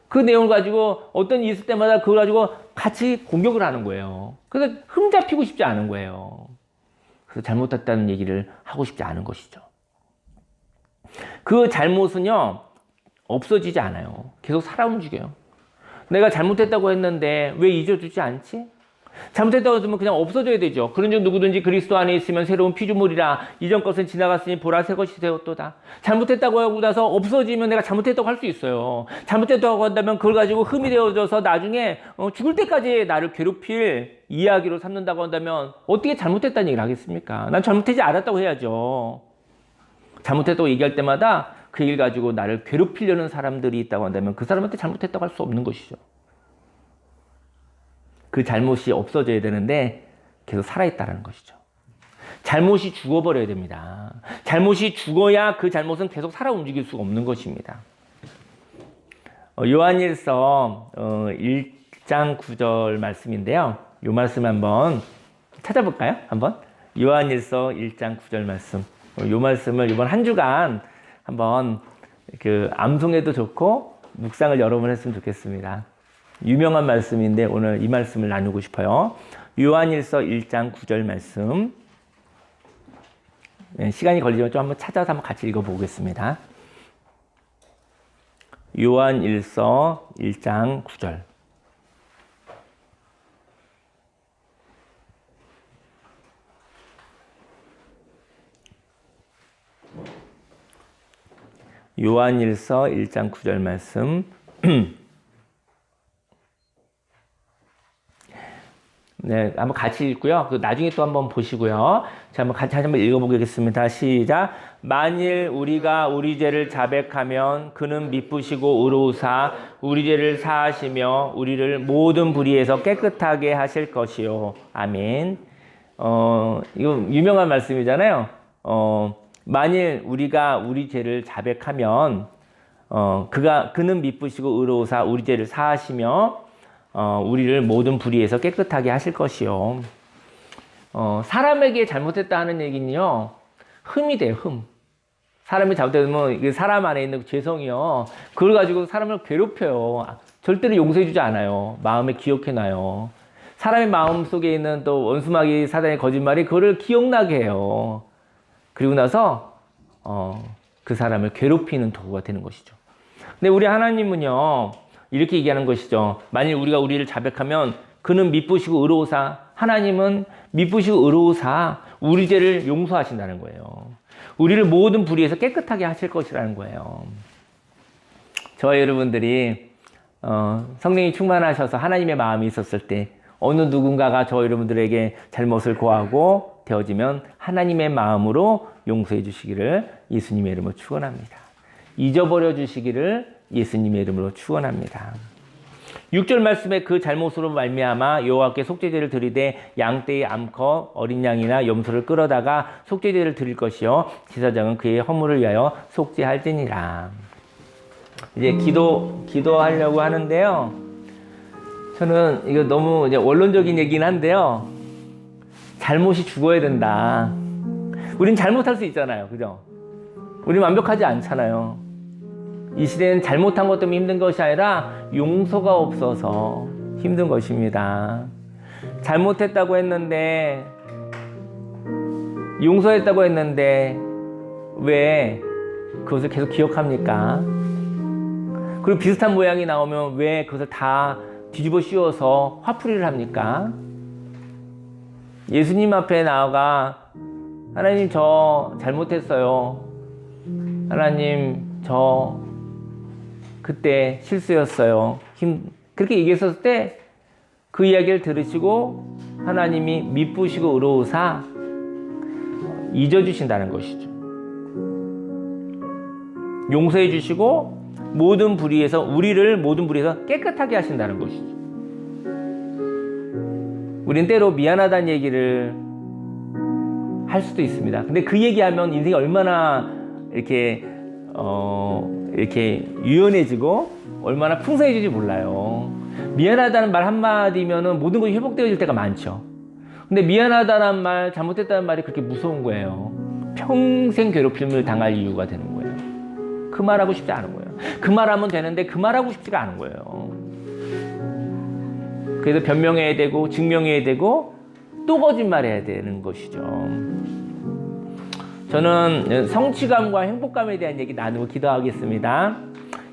그 내용을 가지고 어떤 일이 있을 때마다 그걸 가지고 같이 공격을 하는 거예요. 그래서 흠잡히고 싶지 않은 거예요. 그래서 잘못했다는 얘기를 하고 싶지 않은 것이죠. 그 잘못은요 없어지지 않아요. 계속 살아 움직여요. 내가 잘못했다고 했는데 왜 잊어주지 않지? 잘못했다고 하면 그냥 없어져야 되죠. 그런즉 누구든지 그리스도 안에 있으면 새로운 피조물이라 이전 것은 지나갔으니 보라 새 것이 되었도다. 잘못했다고 하고 나서 없어지면 내가 잘못했다고 할 수 있어요. 잘못했다고 한다면 그걸 가지고 흠이 되어져서 나중에 죽을 때까지 나를 괴롭힐 이야기로 삼는다고 한다면 어떻게 잘못했다는 얘기를 하겠습니까? 난 잘못하지 않았다고 해야죠. 잘못했다고 얘기할 때마다 그 일 가지고 나를 괴롭히려는 사람들이 있다고 한다면 그 사람한테 잘못했다고 할 수 없는 것이죠. 그 잘못이 없어져야 되는데 계속 살아있다는 것이죠. 잘못이 죽어버려야 됩니다. 잘못이 죽어야 그 잘못은 계속 살아 움직일 수가 없는 것입니다. 요한일서 1장 9절 말씀인데요. 이 말씀 한번 찾아볼까요? 한번 요한일서 1장 9절 말씀. 이 말씀을 이번 한 주간 한번 암송해도 좋고 묵상을 여러 번 했으면 좋겠습니다. 유명한 말씀인데 오늘 이 말씀을 나누고 싶어요. 요한일서 1장 9절 말씀. 시간이 걸리지만 좀 한번 찾아서 한번 같이 읽어보겠습니다. 요한일서 1장 9절. 요한일서 1장 9절 말씀. 네, 한번 같이 읽고요. 나중에 또 한번 보시고요. 자, 한번 같이 한번 읽어보겠습니다. 시작. 만일 우리가 우리 죄를 자백하면 그는 미쁘시고 의로우사 우리 죄를 사하시며 우리를 모든 불의에서 깨끗하게 하실 것이요. 아멘. 이거 유명한 말씀이잖아요. 만일 우리가 우리 죄를 자백하면 그는 미쁘시고 의로우사 우리 죄를 사하시며 우리를 모든 불의에서 깨끗하게 하실 것이요. 사람에게 잘못했다 하는 얘기는요, 흠이 돼요, 흠. 사람이 잘못되면 사람 안에 있는 죄성이요, 그걸 가지고 사람을 괴롭혀요. 절대로 용서해주지 않아요. 마음에 기억해놔요. 사람의 마음 속에 있는 또 원수마귀 사단의 거짓말이 그거를 기억나게 해요. 그리고 나서 그 사람을 괴롭히는 도구가 되는 것이죠. 근데 우리 하나님은요, 이렇게 얘기하는 것이죠. 만일 우리가 우리를 자백하면 그는 미쁘시고 의로우사, 하나님은 미쁘시고 의로우사 우리 죄를 용서하신다는 거예요. 우리를 모든 불의에서 깨끗하게 하실 것이라는 거예요. 저와 여러분들이 성령이 충만하셔서 하나님의 마음이 있었을 때 어느 누군가가 저 여러분들에게 잘못을 고하고 되어지면 하나님의 마음으로 용서해 주시기를 예수님의 이름으로 축원합니다. 잊어버려 주시기를 예수님의 이름으로 축원합니다. 6절 말씀에 그 잘못으로 말미암아 여호와께 속죄제를 드리되 양떼의 암컷 어린 양이나 염소를 끌어다가 속죄제를 드릴 것이요 제사장은 그의 허물을 위하여 속죄할지니라. 이제 기도하려고 하는데요. 저는 이거 너무 이제 원론적인 얘기긴 한데요. 잘못이 죽어야 된다. 우린 잘못할 수 있잖아요. 그죠? 우린 완벽하지 않잖아요. 이 시대는 잘못한 것 때문에 힘든 것이 아니라 용서가 없어서 힘든 것입니다. 잘못했다고 했는데, 용서했다고 했는데 왜 그것을 계속 기억합니까? 그리고 비슷한 모양이 나오면 왜 그것을 다 뒤집어 씌워서 화풀이를 합니까? 예수님 앞에 나아가 하나님 저 잘못했어요. 하나님 저 그때 실수였어요. 그렇게 얘기했었을 때 그 이야기를 들으시고 하나님이 미쁘시고 의로우사 잊어주신다는 것이죠. 용서해 주시고 모든 불의에서 우리를 모든 불의에서 깨끗하게 하신다는 것이죠. 우린 때로 미안하다는 얘기를 할 수도 있습니다. 근데 그 얘기하면 인생이 얼마나 이렇게 유연해지고 얼마나 풍성해질지 몰라요. 미안하다는 말 한마디면은 모든 것이 회복되어질 때가 많죠. 근데 미안하다는 말, 잘못했다는 말이 그렇게 무서운 거예요. 평생 괴롭힘을 당할 이유가 되는 거예요. 그 말하고 싶지 않은 거예요. 그 말하면 되는데 그 말하고 싶지가 않은 거예요. 그래서 변명해야 되고 증명해야 되고 또 거짓말해야 되는 것이죠. 저는 성취감과 행복감에 대한 얘기 나누고 기도하겠습니다.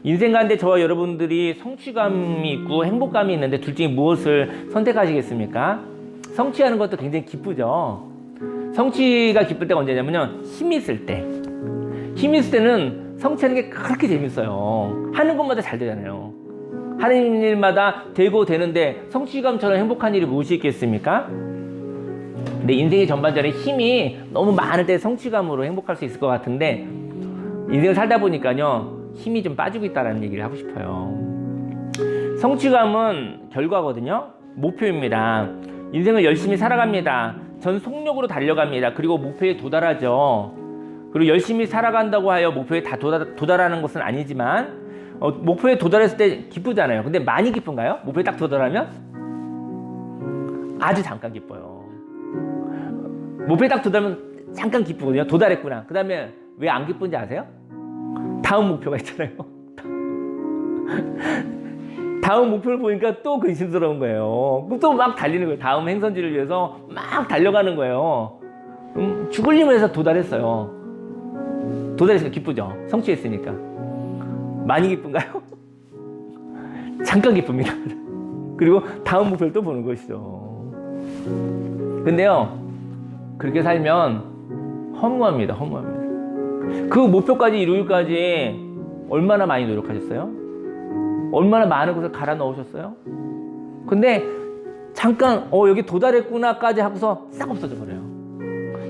인생 가운데 저와 여러분들이 성취감이 있고 행복감이 있는데 둘 중에 무엇을 선택하시겠습니까? 성취하는 것도 굉장히 기쁘죠. 성취가 기쁠 때가 언제냐면요, 힘이 있을 때. 힘이 있을 때는 성취하는 게 그렇게 재밌어요. 하는 것마다 잘 되잖아요. 하는 일마다 되고 되는데 성취감처럼 행복한 일이 무엇이 있겠습니까? 근데 인생의 전반전에 힘이 너무 많을 때 성취감으로 행복할 수 있을 것 같은데 인생을 살다 보니까요, 힘이 좀 빠지고 있다는 얘기를 하고 싶어요. 성취감은 결과거든요. 목표입니다. 인생을 열심히 살아갑니다. 전 속력으로 달려갑니다. 그리고 목표에 도달하죠. 그리고 열심히 살아간다고 하여 목표에 다 도달하는 것은 아니지만 목표에 도달했을 때 기쁘잖아요. 근데 많이 기쁜가요? 목표에 딱 도달하면? 아주 잠깐 기뻐요. 목표에 딱 도달하면 잠깐 기쁘거든요. 도달했구나. 그 다음에 왜 안 기쁜지 아세요? 다음 목표가 있잖아요. 다음 목표를 보니까 또 근심스러운 거예요. 또 막 달리는 거예요. 다음 행선지를 위해서 막 달려가는 거예요. 죽을 힘을 해서 도달했어요. 도달했으니까 기쁘죠. 성취했으니까. 많이 기쁜가요? 잠깐 기쁩니다. 그리고 다음 목표를 또 보는 것이죠. 근데요, 그렇게 살면 허무합니다. 허무합니다. 그 목표까지 이루기까지 얼마나 많이 노력하셨어요? 얼마나 많은 것을 갈아 넣으셨어요? 근데 잠깐 여기 도달했구나까지 하고서 싹 없어져 버려요.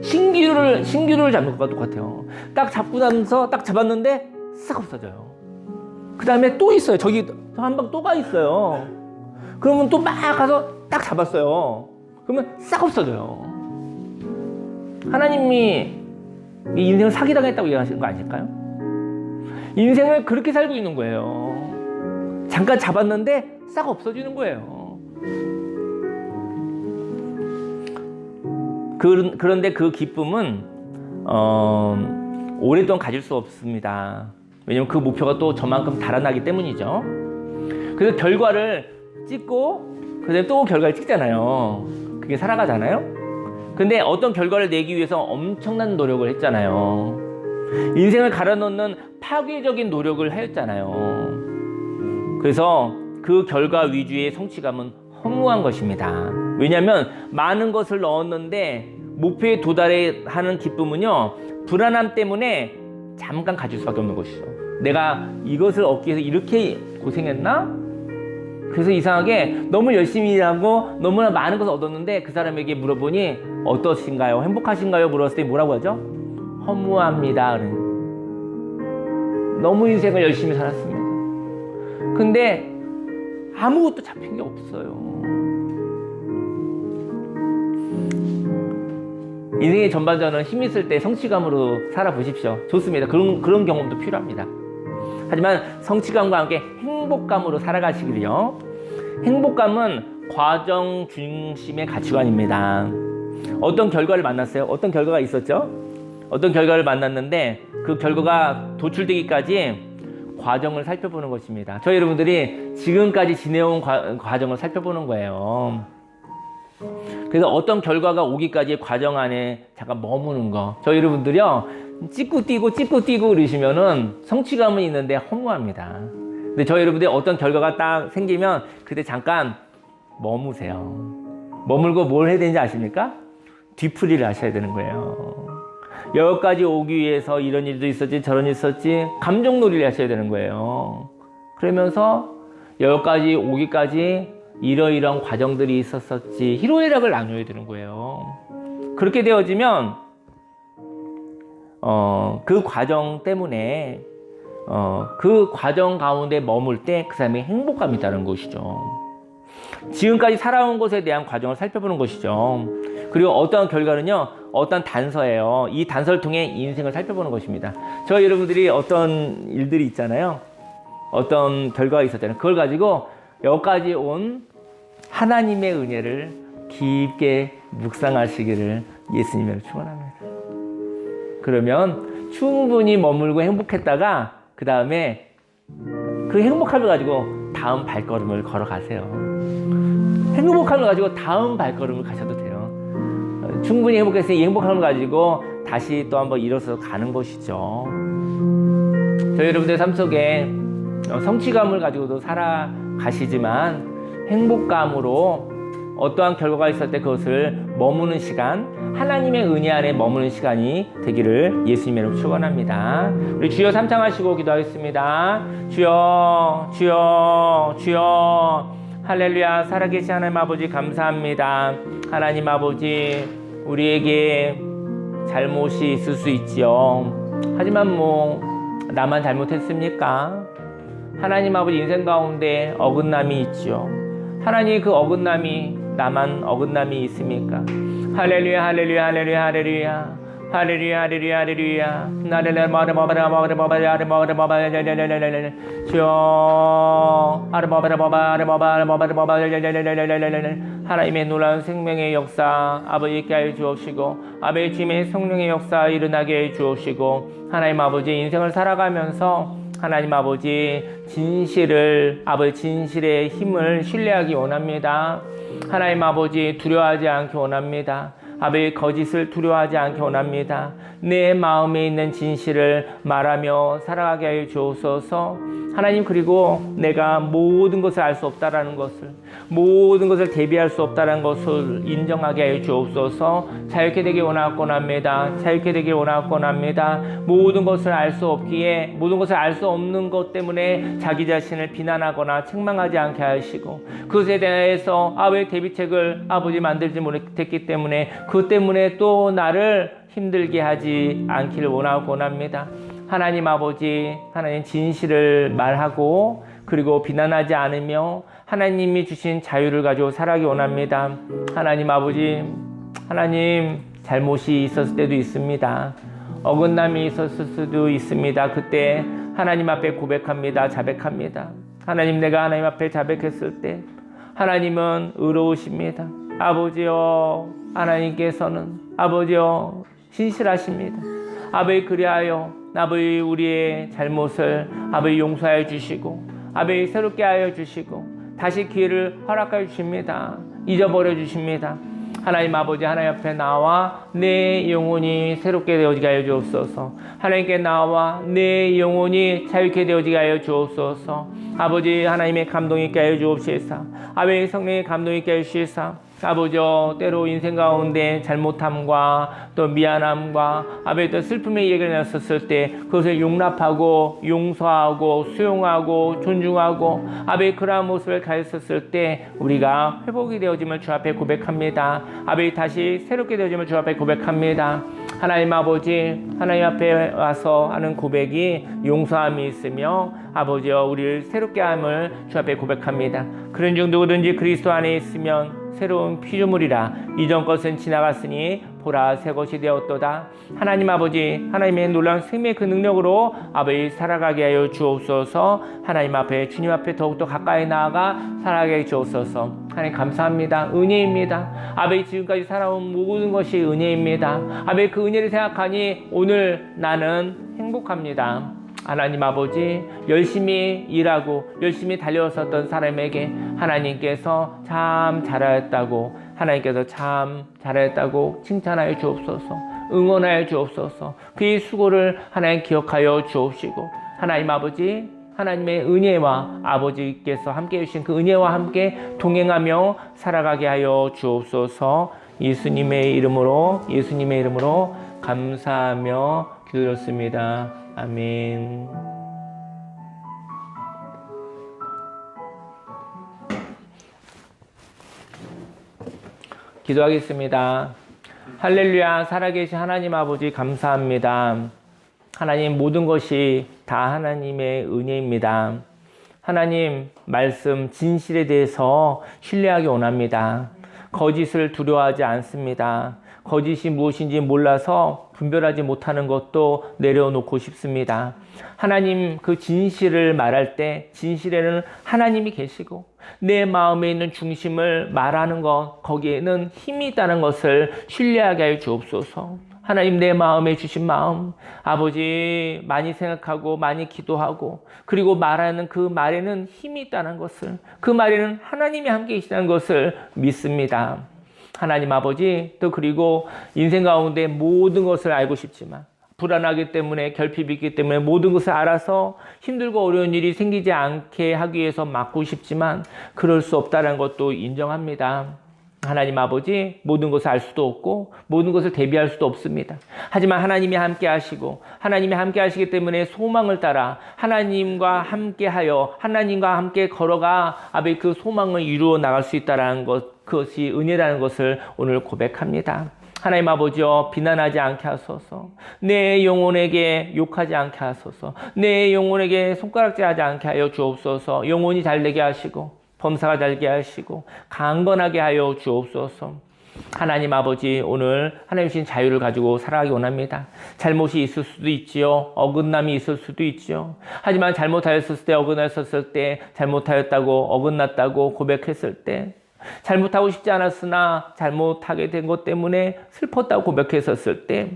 신기루를 잡는 것과 똑같아요. 딱 잡고 나면서 딱 잡았는데 싹 없어져요. 그 다음에 또 있어요. 저기 한 방 또 가 있어요. 그러면 또 막 가서 딱 잡았어요. 그러면 싹 없어져요. 하나님이 이 인생을 사기당했다고 얘기하시는 거 아닐까요? 인생을 그렇게 살고 있는 거예요. 잠깐 잡았는데 싹 없어지는 거예요. 그런데 그 기쁨은 오랫동안 가질 수 없습니다. 왜냐면 그 목표가 또 저만큼 달아나기 때문이죠. 그래서 결과를 찍고 그다음에 또 결과를 찍잖아요. 그게 살아가잖아요. 근데 어떤 결과를 내기 위해서 엄청난 노력을 했잖아요. 인생을 갈아넣는 파괴적인 노력을 하였잖아요. 그래서 그 결과 위주의 성취감은 허무한 것입니다. 왜냐하면 많은 것을 넣었는데 목표에 도달하는 기쁨은요, 불안함 때문에 잠깐 가질 수밖에 없는 것이죠. 내가 이것을 얻기 위해서 이렇게 고생했나? 그래서 이상하게 너무 열심히 일하고 너무나 많은 것을 얻었는데 그 사람에게 물어보니 어떠신가요? 행복하신가요? 물었을 때 뭐라고 하죠? 허무합니다. 너무 인생을 열심히 살았습니다. 근데 아무것도 잡힌 게 없어요. 인생의 전반전은 힘 있을 때 성취감으로 살아보십시오. 좋습니다. 그런 경험도 필요합니다. 하지만 성취감과 함께 행복감으로 살아가시기를요. 행복감은 과정 중심의 가치관입니다. 어떤 결과를 만났어요? 어떤 결과가 있었죠? 어떤 결과를 만났는데 그 결과가 도출되기까지 과정을 살펴보는 것입니다. 저희 여러분들이 지금까지 지내온 과정을 살펴보는 거예요. 그래서 어떤 결과가 오기까지의 과정 안에 잠깐 머무는 거. 저희 여러분들이요, 찍고 뛰고 그러시면은 성취감은 있는데 허무합니다. 근데 저희 여러분들이 어떤 결과가 딱 생기면 그때 잠깐 머무세요. 머물고 뭘 해야 되는지 아십니까? 뒤풀이를 하셔야 되는 거예요. 여기까지 오기 위해서 이런 일도 있었지 저런 일이 있었지 감정놀이를 하셔야 되는 거예요. 그러면서 여기까지 오기까지 이러이러한 과정들이 있었었지 희로애락을 나눠야 되는 거예요. 그렇게 되어지면 그 과정 때문에 그 과정 가운데 머물 때 그 사람이 행복감이 있다는 것이죠. 지금까지 살아온 것에 대한 과정을 살펴보는 것이죠. 그리고 어떠한 결과는요, 어떤 단서예요. 이 단서를 통해 인생을 살펴보는 것입니다. 저희 여러분들이 어떤 일들이 있잖아요. 어떤 결과가 있었잖아요. 그걸 가지고 여기까지 온 하나님의 은혜를 깊게 묵상하시기를 예수님으로 축원합니다. 그러면 충분히 머물고 행복했다가 그 다음에 그 행복함을 가지고 다음 발걸음을 걸어가세요. 행복함을 가지고 다음 발걸음을 가셔도 돼요. 충분히 행복했으니 이 행복함을 가지고 다시 또 한번 일어서 가는 것이죠. 저희 여러분들 삶 속에 성취감을 가지고도 살아가시지만 행복감으로 어떠한 결과가 있을 때 그것을 머무는 시간, 하나님의 은혜 안에 머무는 시간이 되기를 예수님으로 축원합니다. 우리 주여 삼창하시고 기도하겠습니다. 주여, 주여, 주여. 할렐루야. 살아계신 하나님 아버지 감사합니다. 하나님 아버지, 우리에게 잘못이 있을 수 있지요. 하지만 나만 잘못했습니까? 하나님 아버지, 인생 가운데 어긋남이 있죠. 하나님, 그 어긋남이 나만 어긋남이 있습니까? 할렐루야, 할렐루야, 할렐루야, 할렐루야, 할렐루야, 할렐루야, 할렐루야. 하나님의 놀라운 생명의 역사 아버지 있게 하여 주옵시고, 아버지 주님의 성령의 역사 일어나게 해 주옵시고, 하나님 아버지 인생을 살아가면서 하나님 아버지 진실의 힘을 신뢰하기 원합니다. 하나님 아버지 두려워하지 않기 원합니다. 아버지 거짓을 두려워하지 않기 원합니다. 내 마음에 있는 진실을 말하며 살아가게 하여 주옵소서. 하나님, 그리고 내가 모든 것을 알 수 없다라는 것을, 모든 것을 대비할 수 없다는 것을 인정하게 하여 주옵소서. 자유케 되길 원하곤 합니다. 자유케 되길 원하곤 합니다. 모든 것을 알 수 없기에, 모든 것을 알 수 없는 것 때문에 자기 자신을 비난하거나 책망하지 않게 하시고, 그것에 대해서 왜 대비책을 아버지 만들지 못했기 때문에 그 때문에 또 나를 힘들게 하지 않기를 원하곤 합니다. 하나님 아버지, 하나님 진실을 말하고 그리고 비난하지 않으며 하나님이 주신 자유를 가지고 살아가기 원합니다. 하나님 아버지, 하나님 잘못이 있었을 때도 있습니다. 어긋남이 있었을 수도 있습니다. 그때 하나님 앞에 고백합니다. 자백합니다. 하나님, 내가 하나님 앞에 자백했을 때 하나님은 의로우십니다. 아버지여, 하나님께서는 아버지여 신실하십니다. 아버지, 그리하여 아버지 우리의 잘못을 아버지 용서하여 주시고 아버지 새롭게 하여 주시고 다시 기회를 허락하여 주십니다. 잊어버려 주십니다. 하나님 아버지, 하나님 앞에 나와 내 영혼이 새롭게 되어지게 하여 주옵소서. 하나님께 나와 내 영혼이 자유케 되어지게 하여 주옵소서. 아버지, 하나님의 감동 있게 하여 주옵시사. 아버지, 성령의 감동 있게 하여 주시사. 아버지여, 때로 인생 가운데 잘못함과 또 미안함과 아버지 또 슬픔의 얘기를 나눴을 때 그것을 용납하고 용서하고 수용하고 존중하고 아버지 그러한 모습을 가졌었을 때 우리가 회복이 되어짐을 주 앞에 고백합니다. 아버지 다시 새롭게 되어짐을 주 앞에 고백합니다. 하나님 아버지, 하나님 앞에 와서 하는 고백이 용서함이 있으며 아버지여 우리를 새롭게 함을 주 앞에 고백합니다. 그런 중 누구든지 그리스도 안에 있으면 새로운 피조물이라 이전 것은 지나갔으니 보라 새 것이 되었도다. 하나님 아버지, 하나님의 놀라운 생명의 그 능력으로 아버지 살아가게 하여 주옵소서. 하나님 앞에, 주님 앞에 더욱더 가까이 나아가 살아가게 하여 주옵소서. 하나님 감사합니다. 은혜입니다. 아버지, 지금까지 살아온 모든 것이 은혜입니다. 아버지, 그 은혜를 생각하니 오늘 나는 행복합니다. 하나님 아버지, 열심히 일하고 열심히 달려왔었던 사람에게 하나님께서 참 잘하였다고, 하나님께서 참 잘하였다고 칭찬하여 주옵소서. 응원하여 주옵소서. 그의 수고를 하나님 기억하여 주옵시고, 하나님 아버지, 하나님의 은혜와 아버지께서 함께 해주신 그 은혜와 함께 동행하며 살아가게 하여 주옵소서. 예수님의 이름으로 감사하며 기도드렸습니다. 아멘. 기도하겠습니다. 할렐루야. 살아계신 하나님 아버지 감사합니다. 하나님, 모든 것이 다 하나님의 은혜입니다. 하나님 말씀 진실에 대해서 신뢰하기 원합니다. 거짓을 두려워하지 않습니다. 거짓이 무엇인지 몰라서 분별하지 못하는 것도 내려놓고 싶습니다. 하나님, 그 진실을 말할 때 진실에는 하나님이 계시고 내 마음에 있는 중심을 말하는 것, 거기에는 힘이 있다는 것을 신뢰하게 하여 주옵소서. 하나님, 내 마음에 주신 마음, 아버지 많이 생각하고 많이 기도하고 그리고 말하는 그 말에는 힘이 있다는 것을, 그 말에는 하나님이 함께 계시다는 것을 믿습니다. 하나님 아버지, 또 그리고 인생 가운데 모든 것을 알고 싶지만 불안하기 때문에, 결핍이 있기 때문에 모든 것을 알아서 힘들고 어려운 일이 생기지 않게 하기 위해서 막고 싶지만 그럴 수 없다는 것도 인정합니다. 하나님 아버지, 모든 것을 알 수도 없고 모든 것을 대비할 수도 없습니다. 하지만 하나님이 함께 하시고 하나님이 함께 하시기 때문에 소망을 따라 하나님과 함께 하여 하나님과 함께 걸어가 아버지 그 소망을 이루어 나갈 수 있다는 것, 그것이 은혜라는 것을 오늘 고백합니다. 하나님 아버지여, 비난하지 않게 하소서. 내 영혼에게 욕하지 않게 하소서. 내 영혼에게 손가락질하지 않게 하여 주옵소서. 영혼이 잘되게 하시고 범사가 잘게 하시고 강건하게 하여 주옵소서. 하나님 아버지, 오늘 하나님 주신 자유를 가지고 살아가기 원합니다. 잘못이 있을 수도 있지요. 어긋남이 있을 수도 있지요. 하지만 잘못하였을 때, 어긋났었을 때, 잘못하였다고 어긋났다고 고백했을 때, 잘못하고 싶지 않았으나 잘못하게 된 것 때문에 슬펐다고 고백했었을 때,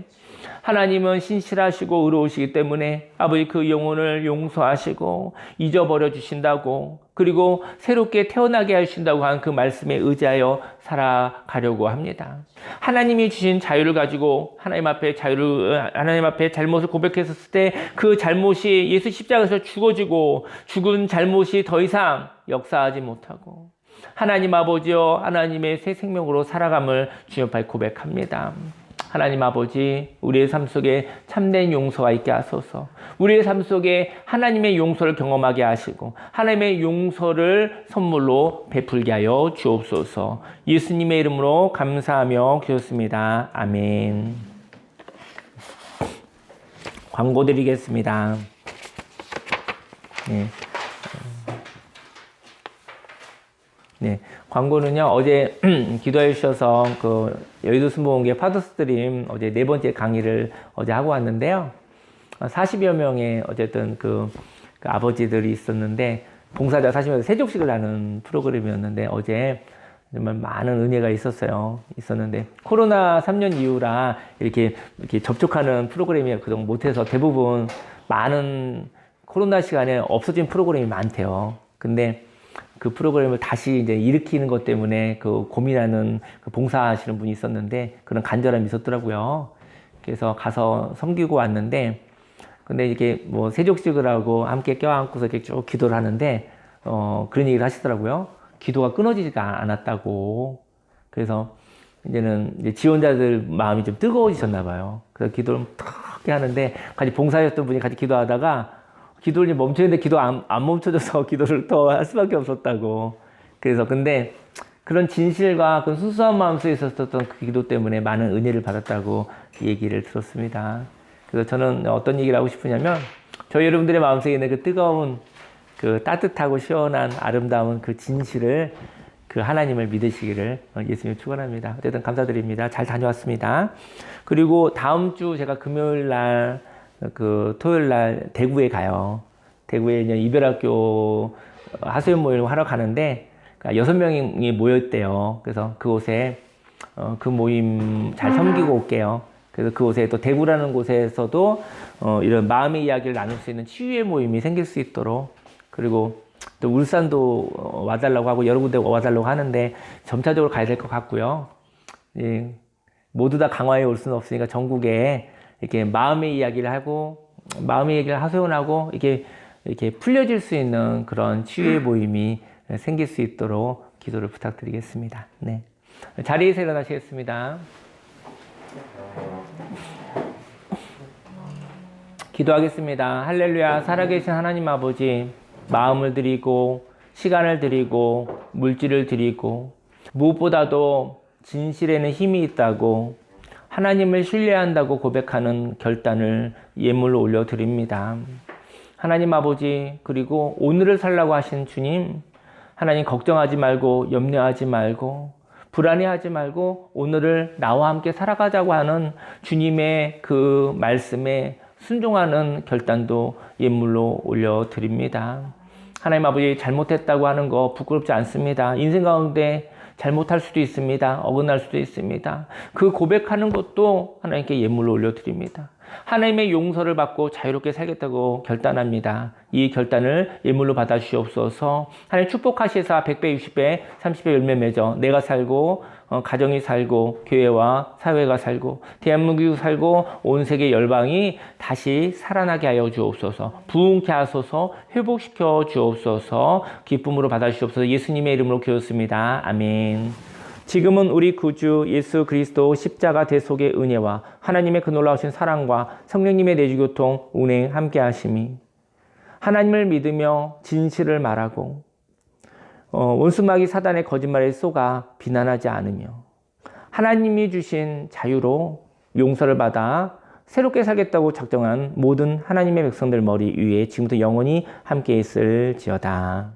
하나님은 신실하시고 의로우시기 때문에 아버지 그 영혼을 용서하시고 잊어버려 주신다고, 그리고 새롭게 태어나게 하신다고 한 그 말씀에 의지하여 살아가려고 합니다. 하나님이 주신 자유를 가지고 하나님 앞에 잘못을 고백했었을 때 그 잘못이 예수 십자가에서 죽어지고 죽은 잘못이 더 이상 역사하지 못하고 하나님 아버지여, 하나님의 새 생명으로 살아감을 주님 앞에 고백합니다. 하나님 아버지, 우리의 삶 속에 참된 용서가 있게 하소서. 우리의 삶 속에 하나님의 용서를 경험하게 하시고 하나님의 용서를 선물로 베풀게 하여 주옵소서. 예수님의 이름으로 감사하며 기도했습니다. 아멘. 광고 드리겠습니다. 네. 네, 광고는요, 어제 기도해 주셔서 그 여의도 순복음교회 파더스트림 어제 4번째 강의를 어제 하고 왔는데요. 40여 명의 어쨌든 그 아버지들이 있었는데, 봉사자 40여 명 세족식을 하는 프로그램이었는데, 어제 정말 많은 은혜가 있었는데, 코로나 3년 이후라 이렇게 접촉하는 프로그램이 그동안 못해서 대부분 많은 코로나 시간에 없어진 프로그램이 많대요. 근데 그 프로그램을 다시 이제 일으키는 것 때문에 그 고민하는 그 봉사하시는 분이 있었는데 그런 간절함이 있었더라고요. 그래서 가서 섬기고 왔는데, 근데 이렇게 뭐 세족식을 하고 함께 껴안고서 이렇게 쭉 기도를 하는데, 그런 얘기를 하시더라고요. 기도가 끊어지지가 않았다고. 그래서 이제는 이제 지원자들 마음이 좀 뜨거워지셨나 봐요. 그래서 기도를 탁 하는데, 같이 봉사하셨던 분이 같이 기도하다가 기도를 멈춰있는데 기도 안 멈춰져서 기도를 더 할 수밖에 없었다고. 그래서 근데 그런 진실과 그 순수한 마음속에 있었던 그 기도 때문에 많은 은혜를 받았다고 얘기를 들었습니다. 그래서 저는 어떤 얘기를 하고 싶으냐면, 저희 여러분들의 마음속에 있는 그 뜨거운, 그 따뜻하고 시원한 아름다운 그 진실을, 그 하나님을 믿으시기를 예수님 축원합니다. 어쨌든 감사드립니다. 잘 다녀왔습니다. 그리고 다음 주 제가 금요일 날, 그 토요일 날 대구에 가요. 대구에 이제 이별학교 하소연 모임을 하러 가는데, 6명이 모였대요. 그래서 그곳에 그 모임 잘 섬기고 올게요. 그래서 그곳에 또 대구라는 곳에서도 이런 마음의 이야기를 나눌 수 있는 치유의 모임이 생길 수 있도록, 그리고 또 울산도 와달라고 하고 여러 군데 와달라고 하는데 점차적으로 가야 될 것 같고요. 예, 모두 다 강화에 올 수는 없으니까 전국에 이렇게 마음의 이야기를 하고, 마음의 얘기를 하소연하고, 이렇게 풀려질 수 있는 그런 치유의 모임이 생길 수 있도록 기도를 부탁드리겠습니다. 네. 자리에서 일어나시겠습니다. 기도하겠습니다. 할렐루야. 살아계신 하나님 아버지, 마음을 드리고, 시간을 드리고, 물질을 드리고, 무엇보다도 진실에는 힘이 있다고, 하나님을 신뢰한다고 고백하는 결단을 예물로 올려드립니다. 하나님 아버지, 그리고 오늘을 살라고 하신 주님, 하나님 걱정하지 말고, 염려하지 말고, 불안해하지 말고 오늘을 나와 함께 살아가자고 하는 주님의 그 말씀에 순종하는 결단도 예물로 올려드립니다. 하나님 아버지, 잘못했다고 하는 거 부끄럽지 않습니다. 인생 가운데 잘못할 수도 있습니다. 어긋날 수도 있습니다. 그 고백하는 것도 하나님께 예물로 올려드립니다. 하나님의 용서를 받고 자유롭게 살겠다고 결단합니다. 이 결단을 예물로 받아 주시옵소서. 하나님 축복하시사 100배, 60배, 30배 열매 맺어 내가 살고 가정이 살고 교회와 사회가 살고 대한민국이 살고 온 세계 열방이 다시 살아나게 하여 주옵소서. 부흥케 하소서. 회복시켜 주옵소서. 기쁨으로 받아 주시옵소서. 예수님의 이름으로 기도했습니다. 아멘. 지금은 우리 구주 예수 그리스도 십자가 대속의 은혜와 하나님의 그 놀라우신 사랑과 성령님의 내주교통 운행 함께 하심이, 하나님을 믿으며 진실을 말하고 원수마귀 사단의 거짓말에 속아 비난하지 않으며 하나님이 주신 자유로 용서를 받아 새롭게 살겠다고 작정한 모든 하나님의 백성들 머리 위에 지금부터 영원히 함께 있을지어다.